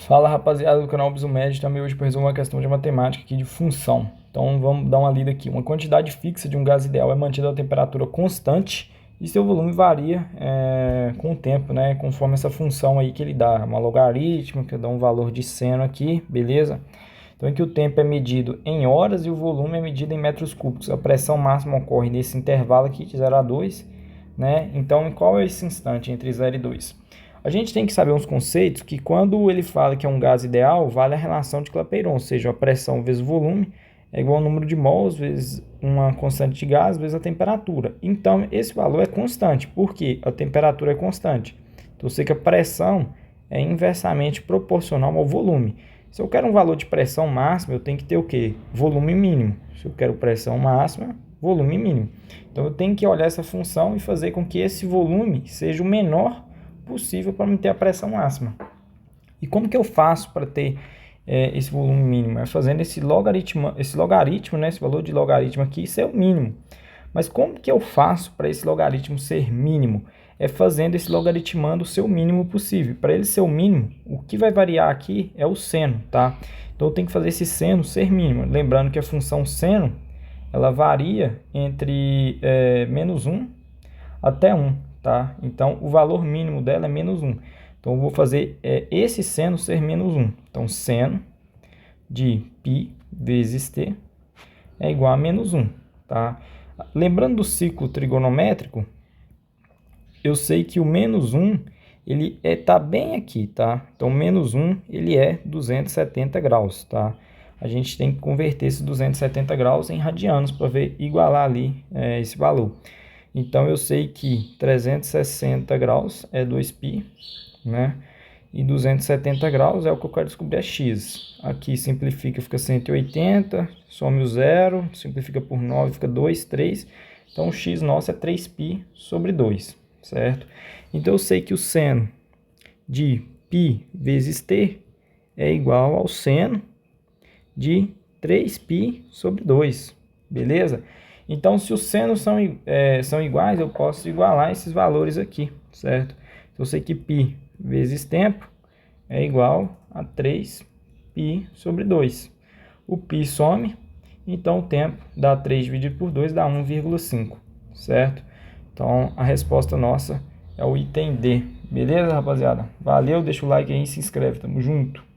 Fala, rapaziada do canal Bisumed, também hoje para resolver uma questão de matemática aqui de função. Então vamos dar uma lida aqui. Uma quantidade fixa de um gás ideal é mantida a temperatura constante e seu volume varia com o tempo, né? Conforme essa função aí que ele dá, uma logarítmica, que dá um valor de seno aqui, beleza? Então aqui o tempo é medido em horas e o volume é medido em metros cúbicos. A pressão máxima ocorre nesse intervalo aqui de 0 a 2, né? Então em qual é esse instante entre 0 e 2? A gente tem que saber uns conceitos que quando ele fala que é um gás ideal, vale a relação de Clapeyron, ou seja, a pressão vezes o volume é igual ao número de mols vezes uma constante de gás vezes a temperatura. Então, esse valor é constante, porque a temperatura é constante. Então, eu sei que a pressão é inversamente proporcional ao volume. Se eu quero um valor de pressão máxima, eu tenho que ter o quê? Volume mínimo. Se eu quero pressão máxima, volume mínimo. Então, eu tenho que olhar essa função e fazer com que esse volume seja o menor possível para manter a pressão máxima. E como que eu faço para ter esse volume mínimo? É fazendo esse logaritmo, né, esse valor de logaritmo aqui ser o mínimo. Mas como que eu faço para esse logaritmo ser mínimo? É fazendo esse logaritmando o seu mínimo possível. Para ele ser o mínimo, o que vai variar aqui é o seno, tá? Então eu tenho que fazer esse seno ser mínimo. Lembrando que a função seno, ela varia entre menos 1 até 1. Tá? Então, o valor mínimo dela é menos 1. Então, eu vou fazer esse seno ser menos 1. Então, seno de π vezes t é igual a menos 1. Tá? Lembrando do ciclo trigonométrico, eu sei que o menos 1 ele está bem aqui. Tá? Então, menos 1 ele é 270 graus. Tá? A gente tem que converter esses 270 graus em radianos para ver igualar ali esse valor. Então, eu sei que 360 graus é 2π, né? E 270 graus é o que eu quero descobrir, é x. Aqui simplifica, fica 180, some o zero, simplifica por 9, fica 2, 3. Então, o x nosso é 3π sobre 2, certo? Então, eu sei que o seno de π vezes t é igual ao seno de 3π sobre 2, beleza? Então, se os senos são iguais, eu posso igualar esses valores aqui, certo? Então, eu sei que π vezes tempo é igual a 3π sobre 2. O π some, então o tempo dá 3 dividido por 2, dá 1,5, certo? Então, a resposta nossa é o item D. Beleza, rapaziada? Valeu, deixa o like aí e se inscreve. Tamo junto!